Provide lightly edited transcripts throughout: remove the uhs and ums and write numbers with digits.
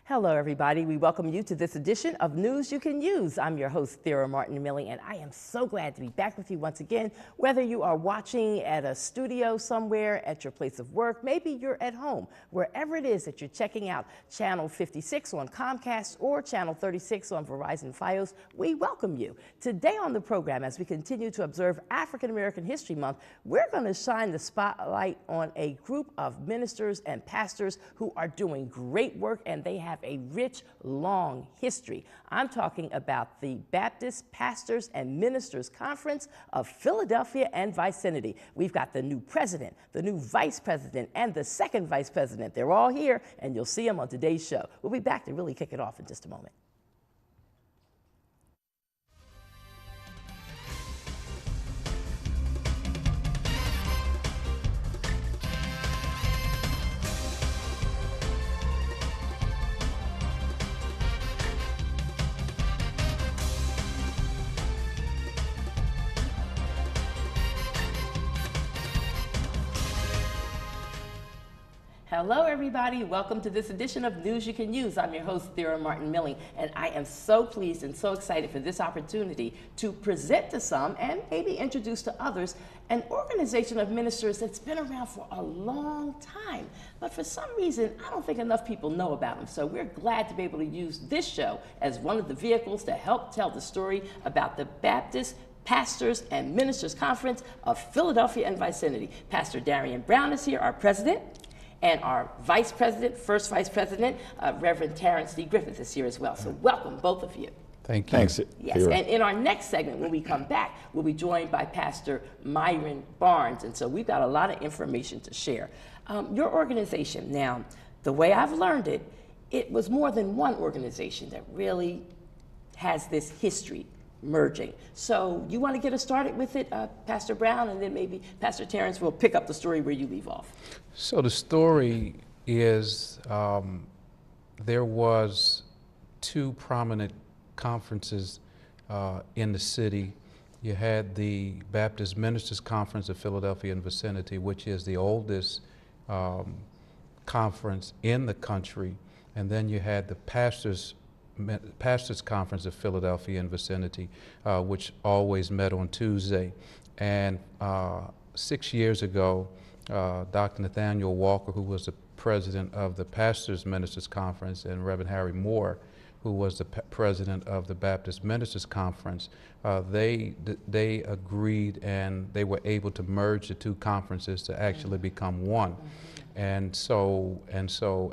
Hello, everybody. We welcome you to this edition of News You Can Use. I'm your host, Thera Martin Milling, and I am so glad to be back with you once again. Whether you are watching at a studio somewhere, at your place of work, maybe you're at home, wherever it is that you're checking out Channel 56 on Comcast or Channel 36 on Verizon Fios, we welcome you. Today on the program, as we continue to observe African American History Month, we're going to shine the spotlight on a group of ministers and pastors who are doing great work, and they have a rich, long history. I'm talking about the Baptist Pastors and Ministers Conference of Philadelphia and vicinity. We've got the new president, the new vice president, and the second vice president. They're all here, and you'll see them on today's show. We'll be back to really kick it off in just a moment. Hello, everybody. Welcome to this edition of News You Can Use. I'm your host, Thera Martin Milling, and I am so pleased and so excited for this opportunity to present to some and maybe introduce to others an organization of ministers that's been around for a long time. But for some reason, I don't think enough people know about them. So we're glad to be able to use this show as one of the vehicles to help tell the story about the Baptist Pastors and Ministers Conference of Philadelphia and vicinity. Pastor Darrian Brown is here, our president. And our vice president, first vice president, Reverend Terrence D. Griffith is here as well. So welcome, both of you. Thank you. Thanks. Yes, and in our next segment, when we come back, we'll be joined by Pastor Myron Barnes. And so we've got a lot of information to share. Your organization, now, the way I've learned it, it was more than one organization that really has this history merging. So you want to get us started with it, Pastor Brown, and then maybe Pastor Terrence will pick up the story where you leave off. So the story is there was two prominent conferences in the city. You had the Baptist Ministers Conference of Philadelphia and vicinity, which is the oldest conference in the country, and then you had the Pastors Conference of Philadelphia and vicinity, which always met on Tuesday. And 6 years ago, Dr. Nathaniel Walker, who was the president of the Pastors Ministers Conference, and Reverend Harry Moore, who was the president of the Baptist Ministers Conference, they agreed and they were able to merge the two conferences to actually become one. And so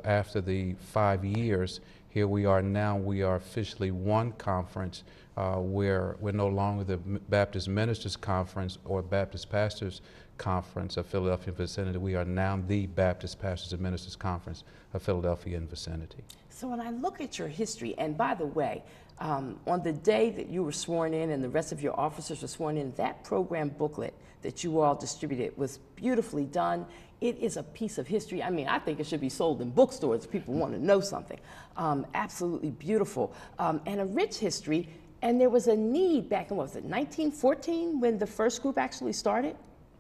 after the 5 years, here we are now. We are officially one conference where we're no longer the Baptist Ministers Conference or Baptist Pastors Conference of Philadelphia and vicinity. We are now the Baptist Pastors and Ministers Conference of Philadelphia and vicinity. So when I look at your history, and by the way, on the day that you were sworn in and the rest of your officers were sworn in, that program booklet that you all distributed was beautifully done. It is a piece of history. I mean, I think it should be sold in bookstores if people want to know something. Absolutely beautiful. And a rich history. And there was a need back in, what was it, 1914 when the first group actually started?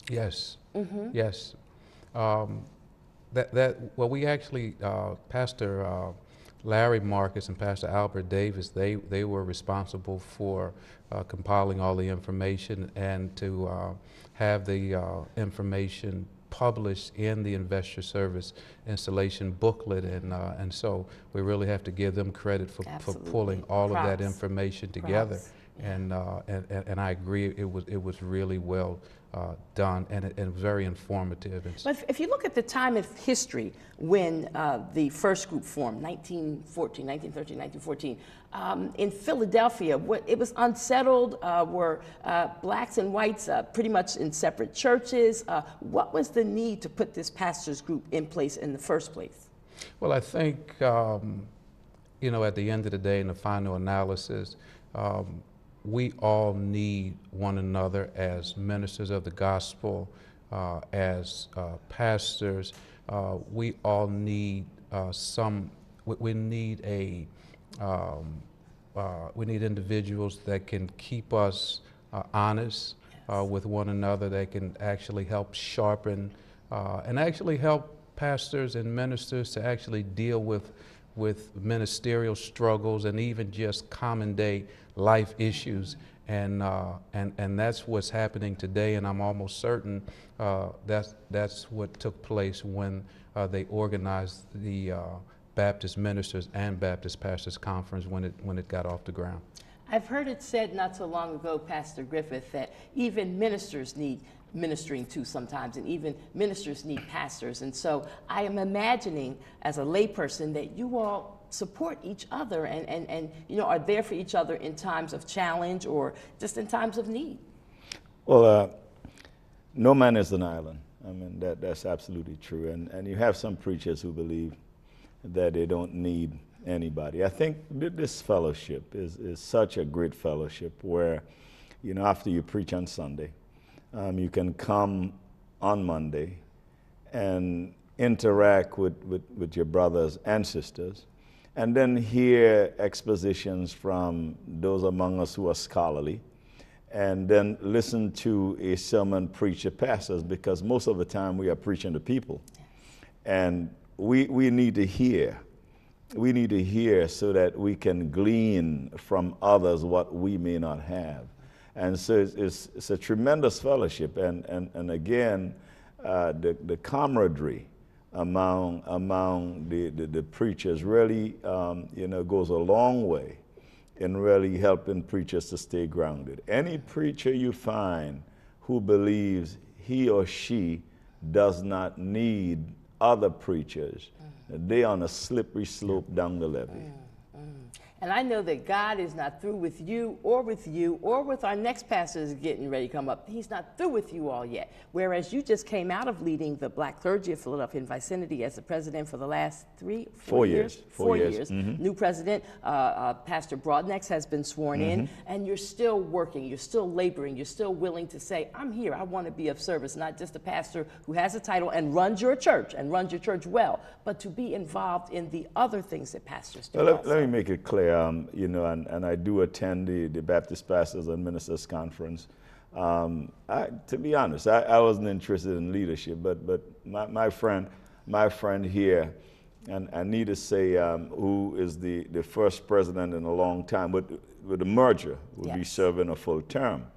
Yes, yes. Well, we actually, Pastor Larry Marcus and Pastor Albert Davis, they were responsible for compiling all the information and to have the information published in the Investor Service installation booklet, and so we really have to give them credit for pulling all of that information together. And I agree, it was really well done, and very informative. But if you look at the time of history when the first group formed, 1913, 1914, in Philadelphia, it was unsettled, were blacks and whites pretty much in separate churches. What was the need to put this pastors group in place in the first place? Well, I think, you know, at the end of the day, in the final analysis, we all need one another as ministers of the gospel, as pastors. We all need we need individuals that can keep us honest with one another, that can actually help sharpen and actually help pastors and ministers to actually deal with with ministerial struggles and even just common day life issues. And that's what's happening today, and I'm almost certain that's what took place when they organized the Baptist Ministers and Baptist Pastors Conference when it got off the ground. I've heard it said not so long ago, Pastor Griffith, that even ministers need ministering to sometimes, and even ministers need pastors. And so I am imagining, as a layperson, that you all support each other and you know, are there for each other in times of challenge or just in times of need. Well, no man is an island. I mean, that's absolutely true. And you have some preachers who believe that they don't need anybody. I think this fellowship is such a great fellowship where, you know, after you preach on Sunday, you can come on Monday and interact with your brothers and sisters, and then hear expositions from those among us who are scholarly, and then listen to a sermon preached by pastors, because most of the time we are preaching to people. And we need to hear. We need to hear so that we can glean from others what we may not have. And so it's a tremendous fellowship. And again, the camaraderie among the preachers really you know, goes a long way in really helping preachers to stay grounded. Any preacher you find who believes he or she does not need other preachers, they're on a slippery slope down the levee. And I know that God is not through with you or with our next pastors getting ready to come up. He's not through with you all yet. Whereas you just came out of leading the black clergy of Philadelphia and vicinity as the president for the last 4 years. 4 years. Mm-hmm. New president, Pastor Broadnex, has been sworn in, and you're still working, you're still laboring, you're still willing to say, I'm here, I want to be of service, not just a pastor who has a title and runs your church well, but to be involved in the other things that pastors do. Well, let me make it clear. You know, and I do attend the Baptist Pastors and Ministers Conference. To be honest, I wasn't interested in leadership, but my friend here, and I need to say who is the first president in a long time, but with the merger, will be serving a full term.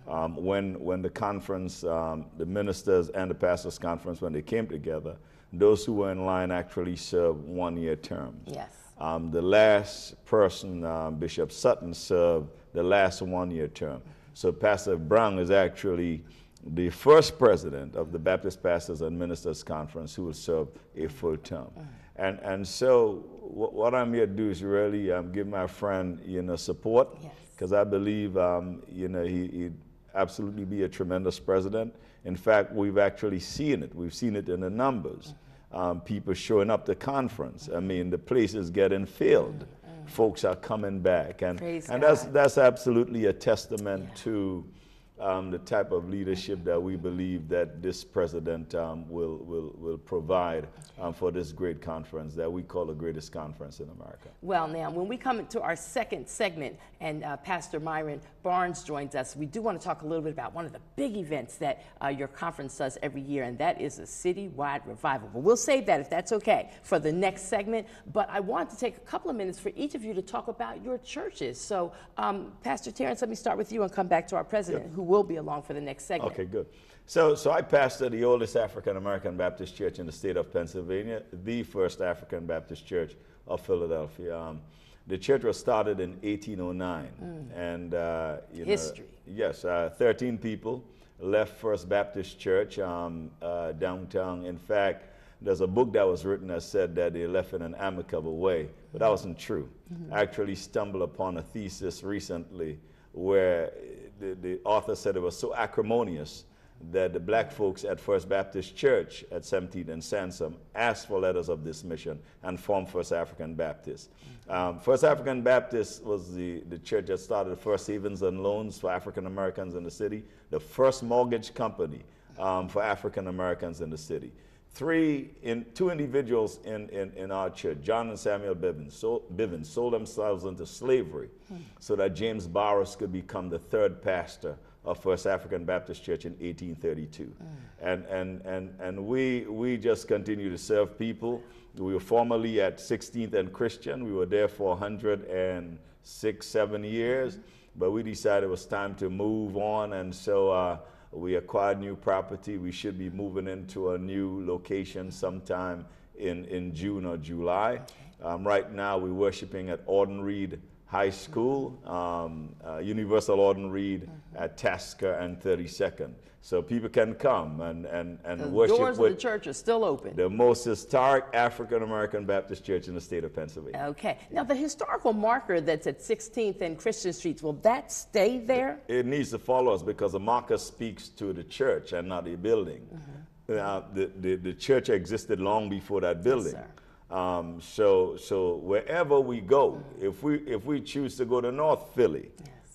When the conference, the ministers and the pastors conference, when they came together, those who were in line actually served 1-year terms. Yes. The last person, Bishop Sutton, served the last 1-year term. So Pastor Brown is actually the first president of the Baptist Pastors and Ministers Conference who will serve a full term. And so what I'm here to do is really give my friend, you know, support, because I believe, you know, he'd absolutely be a tremendous president. In fact, we've actually seen it. We've seen it in the numbers. People showing up to conference. I mean, the place is getting filled. Folks are coming back, and that's absolutely a testament to the type of leadership that we believe that this president will provide for this great conference that we call the greatest conference in America. Well, now, when we come to our second segment and Pastor Myron Barnes joins us, we do want to talk a little bit about one of the big events that your conference does every year, and that is a citywide revival. But we'll save that, if that's okay, for the next segment. But I want to take a couple of minutes for each of you to talk about your churches. So, Pastor Terrence, let me start with you and come back to our president, who will be along for the next segment. Okay, good. So I pastor the oldest African-American Baptist church in the state of Pennsylvania, the first African Baptist church of Philadelphia. The church was started in 1809. And history. Yes, 13 people left First Baptist Church downtown. In fact, there's a book that was written that said that they left in an amicable way, but that wasn't true. I actually stumbled upon a thesis recently where the author said it was so acrimonious that the black folks at First Baptist Church at 17th and Sansom asked for letters of dismission and formed First African Baptist. First African Baptist was the church that started the first savings and loans for African Americans in the city, the first mortgage company for African Americans in the city. Two individuals in our church, John and Samuel Bivens, sold themselves into slavery so that James Barrows could become the third pastor of First African Baptist Church in 1832. And we just continue to serve people. We were formerly at 16th and Christian. We were there for 106, 7 years, but we decided it was time to move on, and so we acquired new property. We should be moving into a new location sometime in June or July. Right now, we're worshiping at Auden Reed High School, Universal Auden Reed at Tasker and 32nd. So people can come and worship. The doors of the church are still open. The most historic African-American Baptist church in the state of Pennsylvania. Okay. Now, the historical marker that's at 16th and Christian Streets, will that stay there? It needs to follow us because the marker speaks to the church and not the building. The church existed long before that building. Yes, so wherever we go, if we choose to go to North Philly,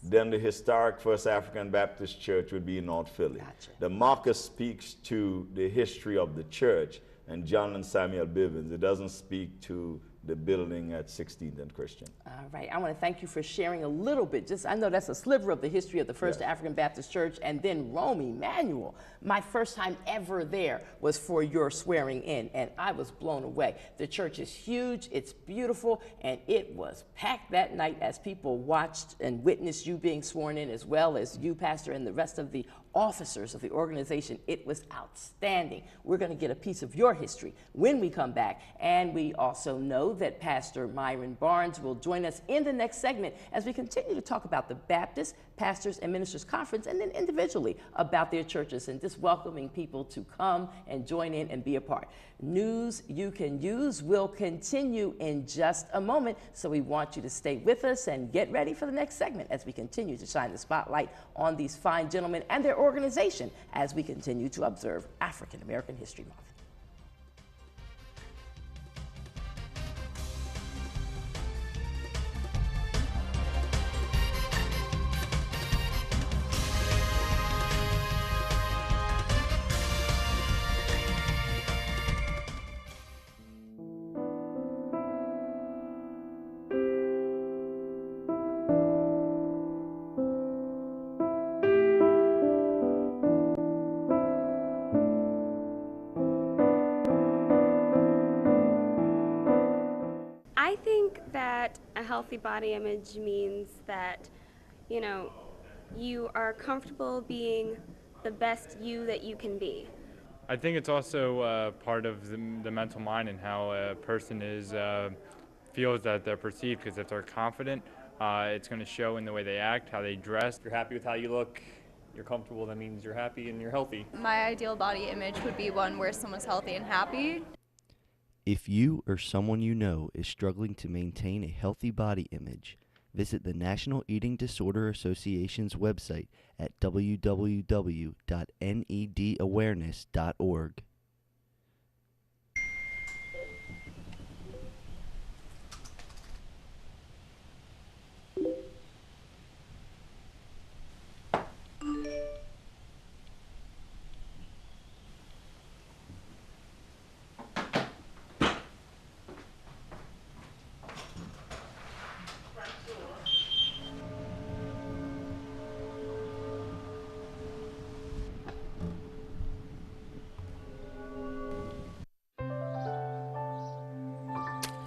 then the historic First African Baptist Church would be in North Philly. Gotcha. The marker speaks to the history of the church and John and Samuel Bivens. It doesn't speak to the building at 16th and Christian. All right, I want to thank you for sharing a little bit. I know that's a sliver of the history of the First African Baptist Church, and then Rome Emmanuel. My first time ever there was for your swearing in, and I was blown away. The church is huge, it's beautiful, and it was packed that night as people watched and witnessed you being sworn in, as well as you, Pastor, and the rest of the officers of the organization. It was outstanding. We're going to get a piece of your history when we come back, and we also know that Pastor Myron Barnes will join us in the next segment as we continue to talk about the Baptist Pastors and Ministers Conference, and then individually about their churches and just welcoming people to come and join in and be a part. News You Can Use will continue in just a moment, so we want you to stay with us and get ready for the next segment as we continue to shine the spotlight on these fine gentlemen and their organization as we continue to observe African American History Month. I think that a healthy body image means that, you know, you are comfortable being the best you that you can be. I think it's also part of the mental mind and how a person feels that they're perceived, because if they're confident, it's going to show in the way they act, how they dress. If you're happy with how you look, you're comfortable, that means you're happy and you're healthy. My ideal body image would be one where someone's healthy and happy. If you or someone you know is struggling to maintain a healthy body image, visit the National Eating Disorder Association's website at www.nedawareness.org.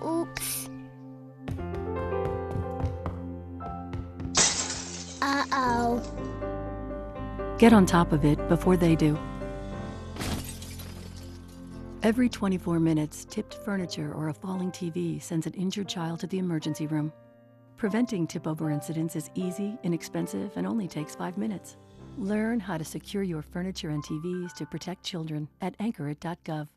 Oops. Uh-oh. Get on top of it before they do. Every 24 minutes, tipped furniture or a falling TV sends an injured child to the emergency room. Preventing tip-over incidents is easy, inexpensive, and only takes 5 minutes. Learn how to secure your furniture and TVs to protect children at anchorit.gov.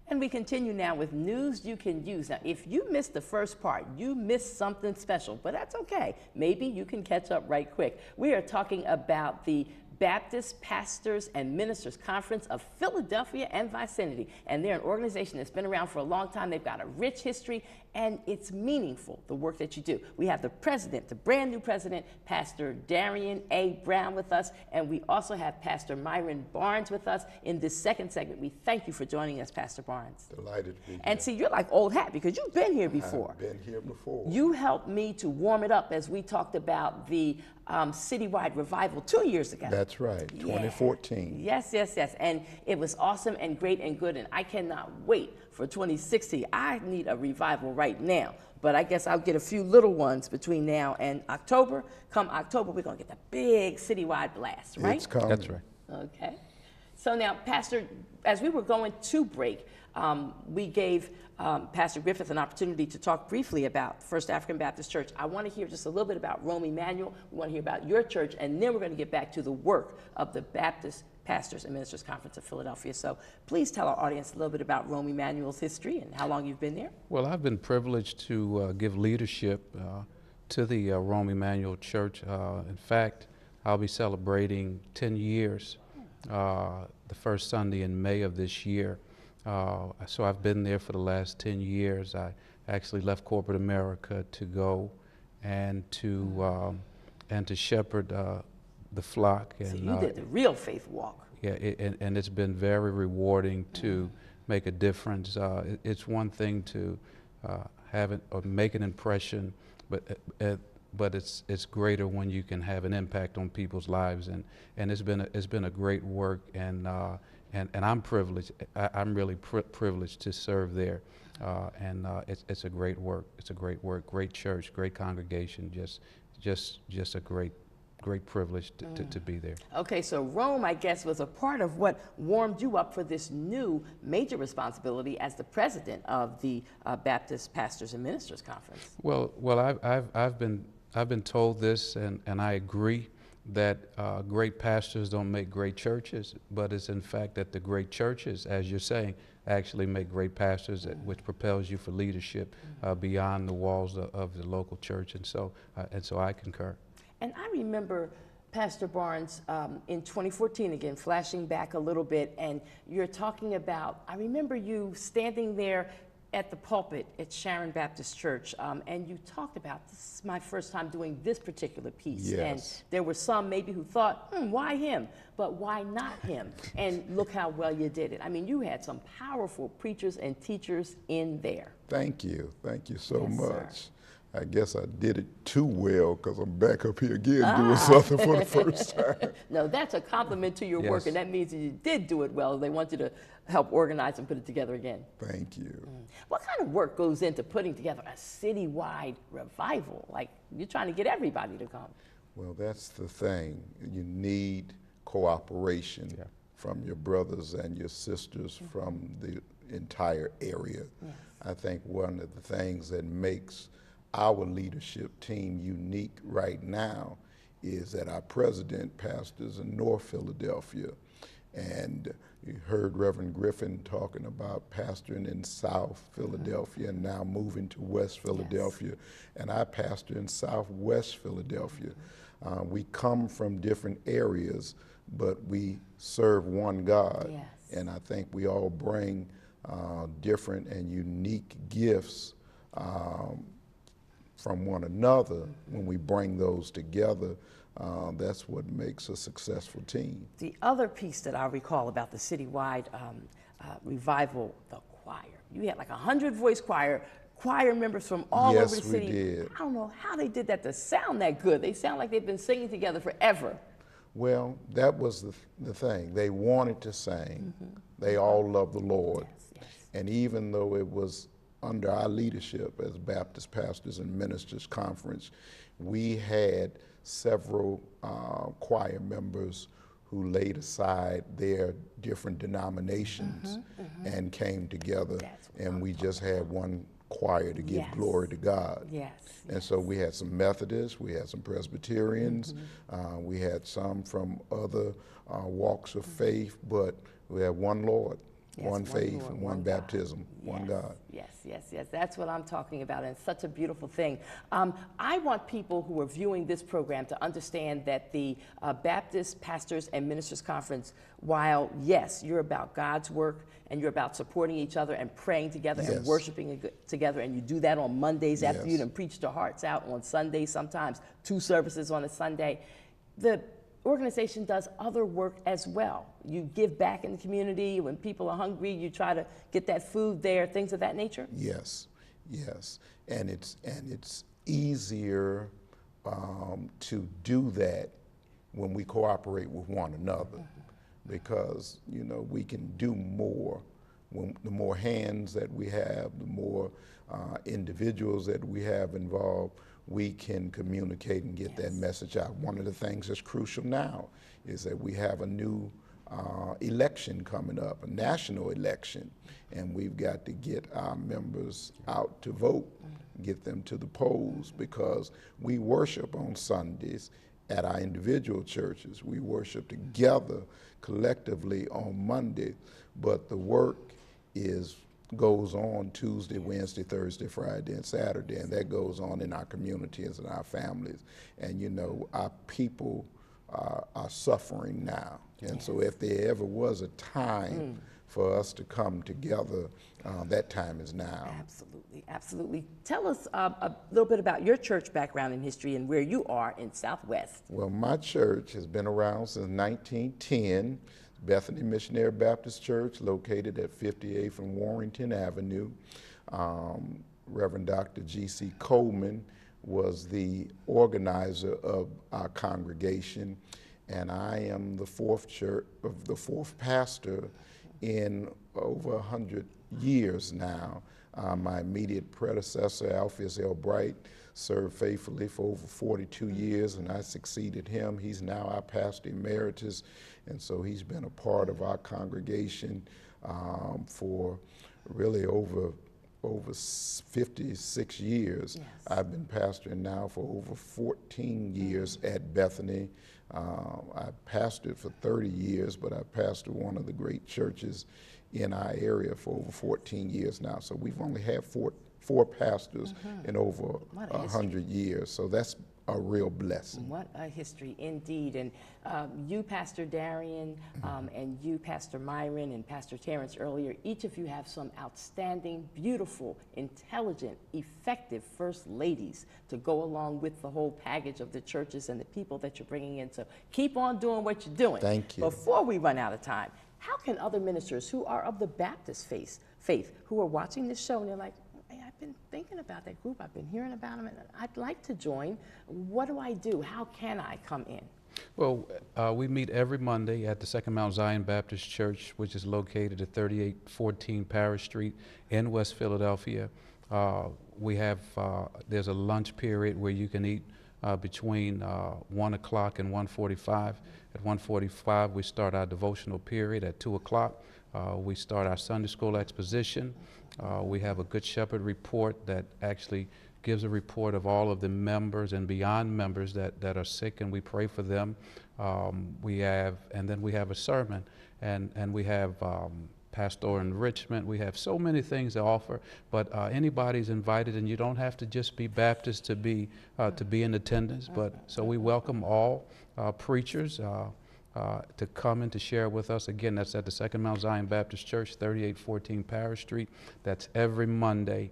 And we continue now with News You Can Use. Now, if you missed the first part, you missed something special, but that's okay. Maybe you can catch up right quick. We are talking about the Baptist Pastors and Ministers Conference of Philadelphia and vicinity. And they're an organization that's been around for a long time. They've got a rich history, and it's meaningful, the work that you do. We have the president, the brand new president, Pastor Darrian A. Brown with us, and we also have Pastor Myron Barnes with us in this second segment. We thank you for joining us, Pastor Barnes. Delighted to be here. And see, you're like old hat because you've been here before. I've been here before. You helped me to warm it up as we talked about the citywide revival 2 years ago. That's right, 2014. Yes, yes, yes. And it was awesome and great and good, and I cannot wait for 2016. I need a revival right now, but I guess I'll get a few little ones between now and October. Come October, we're going to get the big citywide blast, right? It's coming. That's right. Okay. So now, Pastor, as we were going to break, we gave Pastor Griffith an opportunity to talk briefly about First African Baptist Church. I want to hear just a little bit about Rome Emanuel. We want to hear about your church, and then we're going to get back to the work of the Baptist Pastors and Ministers Conference of Philadelphia. So please tell our audience a little bit about Rome Emanuel's history and how long you've been there. Well, I've been privileged to give leadership to the Rome Emanuel Church. In fact, I'll be celebrating 10 years the first Sunday in May of this year. So I've been there for the last 10 years. I actually left corporate America to go and to shepherd the flock. And, so you did the real faith walk. Yeah, and it's been very rewarding to make a difference. It's one thing to have it or make an impression, but it's greater when you can have an impact on people's lives. And it's been a great work, and I'm privileged. I'm really privileged to serve there, and it's a great work. It's a great work, great church, great congregation. Just a great privilege to be there. Okay, so Rome, I guess, was a part of what warmed you up for this new major responsibility as the president of the Baptist Pastors and Ministers Conference. Well, I've been told this, and I agree that great pastors don't make great churches, but it's in fact that the great churches, as you're saying, actually make great pastors, which propels you for leadership beyond the walls of the local church, and so I concur. And I remember, Pastor Barnes, in 2014, again, flashing back a little bit, and you're talking about, I remember you standing there at the pulpit at Sharon Baptist Church, and you talked about, this is my first time doing this particular piece. Yes. And there were some maybe who thought, why him? But why not him? And look how well you did it. I mean, you had some powerful preachers and teachers in there. Thank you so Yes, much. sir. I guess I did it too well because I'm back up here again doing something for the first time. No, that's a compliment to your work, and that means that you did do it well. They want you to help organize and put it together again. Thank you. What kind of work goes into putting together a citywide revival? Like, you're trying to get everybody to come. Well, that's the thing. You need cooperation from your brothers and your sisters from the entire area. Yes. I think one of the things that makes our leadership team unique right now is that our president pastors in North Philadelphia, and you heard Reverend Griffin talking about pastoring in South Philadelphia and now moving to West Philadelphia, and I pastor in Southwest Philadelphia. We come from different areas, but we serve one God, and I think we all bring different and unique gifts from one another. When we bring those together, that's what makes a successful team. The other piece that I recall about the citywide revival, the choir. You had like 100-voice choir members from all over the city. Yes, we did. I don't know how they did that to sound that good. They sound like they've been singing together forever. Well, that was the thing. They wanted to sing. They all loved the Lord. And even though it was under our leadership as Baptist Pastors and Ministers Conference, we had several choir members who laid aside their different denominations and came together, and we just had one choir to give glory to God. And so we had some Methodists, we had some Presbyterians, we had some from other walks of faith, but we had one Lord. Yes, one faith, Lord, and one God. baptism, one Yes, God. Yes, yes, yes. That's what I'm talking about, and it's such a beautiful thing. I want people who are viewing this program to understand that the Baptist Pastors and Ministers Conference, while, yes, you're about God's work, and you're about supporting each other and praying together and Yes. worshiping together, and you do that on Mondays after Yes. you done preached your hearts out on Sundays, sometimes 2 services on a Sunday. The organization does other work as well. You give back in the community. When people are hungry, you try to get that food there, things of that nature? Yes, yes, and it's easier to do that when we cooperate with one another, because we can do more. When the more hands that we have, the more individuals that we have involved, we can communicate and get that message out. One of the things that's crucial now is that we have a new election coming up, a national election, and we've got to get our members out to vote, get them to the polls, because we worship on Sundays at our individual churches. We worship together collectively on Monday, but the work goes on Tuesday, Wednesday, Thursday, Friday, and Saturday, and that goes on in our communities and our families. And our people are suffering now. And so if there ever was a time for us to come together, that time is now. Absolutely, absolutely. Tell us a little bit about your church background and history and where you are in Southwest. Well, my church has been around since 1910. Bethany Missionary Baptist Church, located at 58th and Warrington Avenue. Reverend Dr. G.C. Coleman was the organizer of our congregation, and I am the fourth pastor in over 100 years now. My immediate predecessor, Alpheus L. Bright, served faithfully for over 42 years, and I succeeded him. He's now our pastor emeritus, and so he's been a part of our congregation for really over 56 years. Yes. I've been pastoring now for over 14 years at Bethany. I pastored for 30 years, but I pastored one of the great churches in our area for over 14 years now. So we've only had four pastors in over 100 years. So that's a real blessing. What a history indeed. And you, Pastor Darrian, and you, Pastor Myron, and Pastor Terrence earlier, each of you have some outstanding, beautiful, intelligent, effective first ladies to go along with the whole package of the churches and the people that you're bringing in. So keep on doing what you're doing. Thank you. Before we run out of time, how can other ministers who are of the Baptist faith who are watching this show and they're like, hey, I've been thinking about that group, I've been hearing about them, and I'd like to join. What do I do? How can I come in? Well, we meet every Monday at the Second Mount Zion Baptist Church, which is located at 3814 Parish Street in West Philadelphia. We have, there's a lunch period where you can eat between 1 o'clock and 1:45. At 1:45, we start our devotional period. At 2 o'clock, we start our Sunday school exposition. We have a Good Shepherd report that actually gives a report of all of the members and beyond members that are sick, and we pray for them. And then we have a sermon, and we have pastoral enrichment. We have so many things to offer, but anybody's invited, and you don't have to just be Baptist to be in attendance. But so we welcome all preachers to come and to share with us. Again, that's at the Second Mount Zion Baptist Church, 3814 Parish Street. That's every Monday.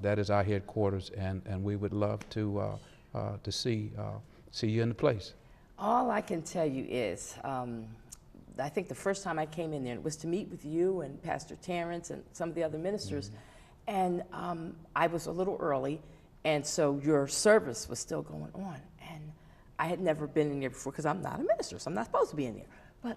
That is our headquarters, and we would love to see you in the place. All I can tell you is, I think the first time I came in there, it was to meet with you and Pastor Terrence and some of the other ministers, and I was a little early, and so your service was still going on, and I had never been in there before because I'm not a minister, so I'm not supposed to be in there. But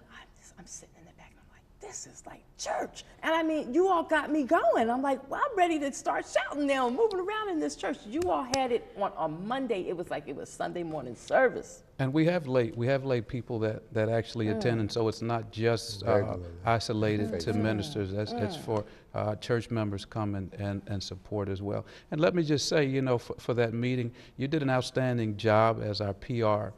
I'm sitting in the back, and I'm like, this is like church. And I mean, you all got me going. I'm like, well, I'm ready to start shouting now and moving around in this church. You all had it on a Monday. It was like it was Sunday morning service. And we have lay people that actually attend, and so it's not just isolated to ministers. It's for church members come and support as well. And let me just say, you know, for that meeting, you did an outstanding job as our PR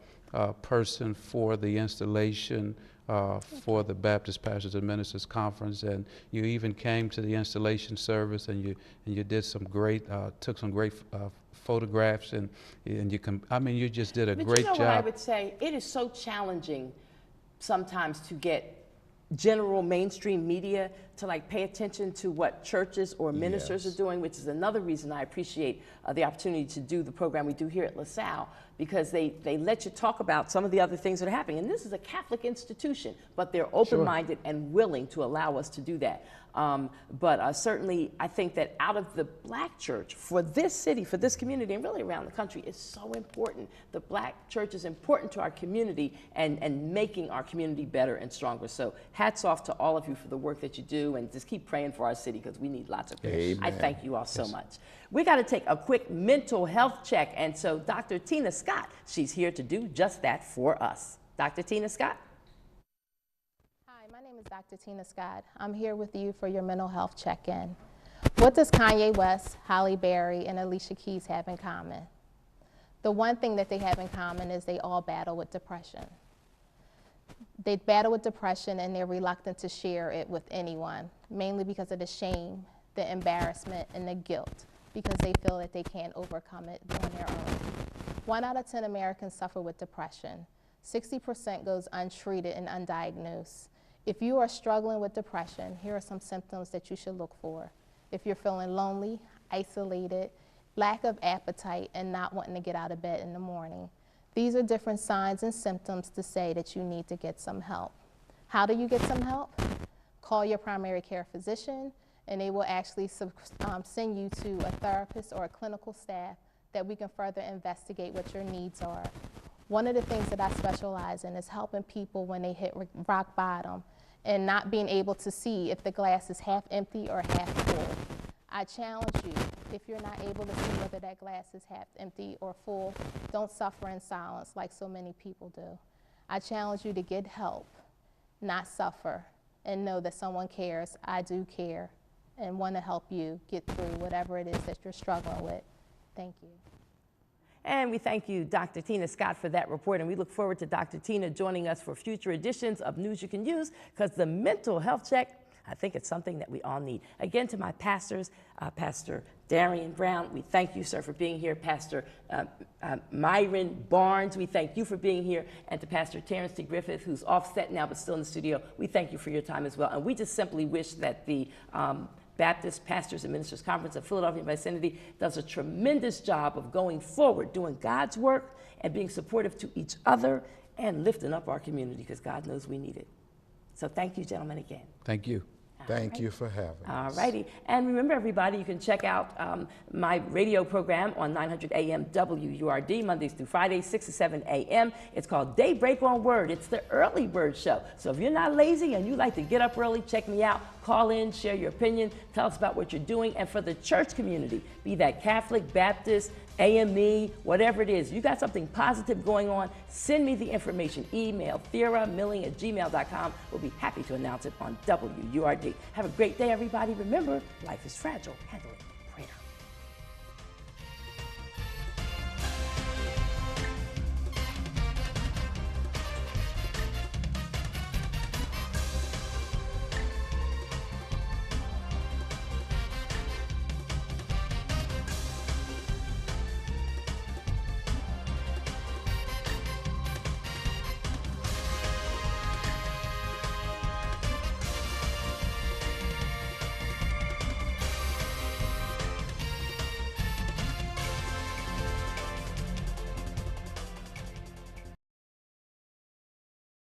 person for the installation for the Baptist Pastors and Ministers Conference, and you even came to the installation service, and you did some great, took some great photographs, and you just did a great job. But you know what I would say? It is so challenging sometimes to get general mainstream media to like pay attention to what churches or ministers are doing, which is another reason I appreciate the opportunity to do the program we do here at LaSalle, because they let you talk about some of the other things that are happening. And this is a Catholic institution, but they're open-minded and willing to allow us to do that. But certainly, I think that out of the black church for this city, for this community, and really around the country, is so important. The black church is important to our community and making our community better and stronger. So hats off to all of you for the work that you do, and just keep praying for our city, because we need lots of prayers. I thank you all so much. We got to take a quick mental health check, and so Dr. Tina Scott, she's here to do just that for us. Dr. Tina Scott. My name is Dr. Tina Scott. I'm here with you for your mental health check-in. What does Kanye West, Halle Berry, and Alicia Keys have in common? The one thing that they have in common is they all battle with depression. They battle with depression, and they're reluctant to share it with anyone, mainly because of the shame, the embarrassment, and the guilt, because they feel that they can't overcome it on their own. 1 out of 10 Americans suffer with depression. 60% goes untreated and undiagnosed. If you are struggling with depression, here are some symptoms that you should look for. If you're feeling lonely, isolated, lack of appetite, and not wanting to get out of bed in the morning, these are different signs and symptoms to say that you need to get some help. How do you get some help? Call your primary care physician, and they will actually send you to a therapist or a clinical staff that we can further investigate what your needs are. One of the things that I specialize in is helping people when they hit rock bottom and not being able to see if the glass is half empty or half full. I challenge you, if you're not able to see whether that glass is half empty or full, don't suffer in silence like so many people do. I challenge you to get help, not suffer, and know that someone cares. I do care and want to help you get through whatever it is that you're struggling with. Thank you. And we thank you, Dr. Tina Scott, for that report. And we look forward to Dr. Tina joining us for future editions of News You Can Use, because the mental health check, I think it's something that we all need. Again, to my pastors, Pastor Darrian Brown, we thank you, sir, for being here. Pastor Myron Barnes, we thank you for being here. And to Pastor Terrence Griffith, who's offset now but still in the studio, we thank you for your time as well. And we just simply wish that the Baptist Pastors and Ministers Conference of Philadelphia and vicinity does a tremendous job of going forward, doing God's work and being supportive to each other and lifting up our community, because God knows we need it. So thank you, gentlemen, again. Thank you. Thank you for having us. All righty. And remember, everybody, you can check out my radio program on 900 AM WURD, Mondays through Fridays, 6 to 7 a.m. It's called Daybreak on Word. It's the early bird show. So if you're not lazy and you like to get up early, check me out. Call in, share your opinion, tell us about what you're doing. And for the church community, be that Catholic, Baptist, AME, whatever it is, you got something positive going on, send me the information. Email theramilling@gmail.com. We'll be happy to announce it on WURD. Have a great day, everybody. Remember, life is fragile. Handle it.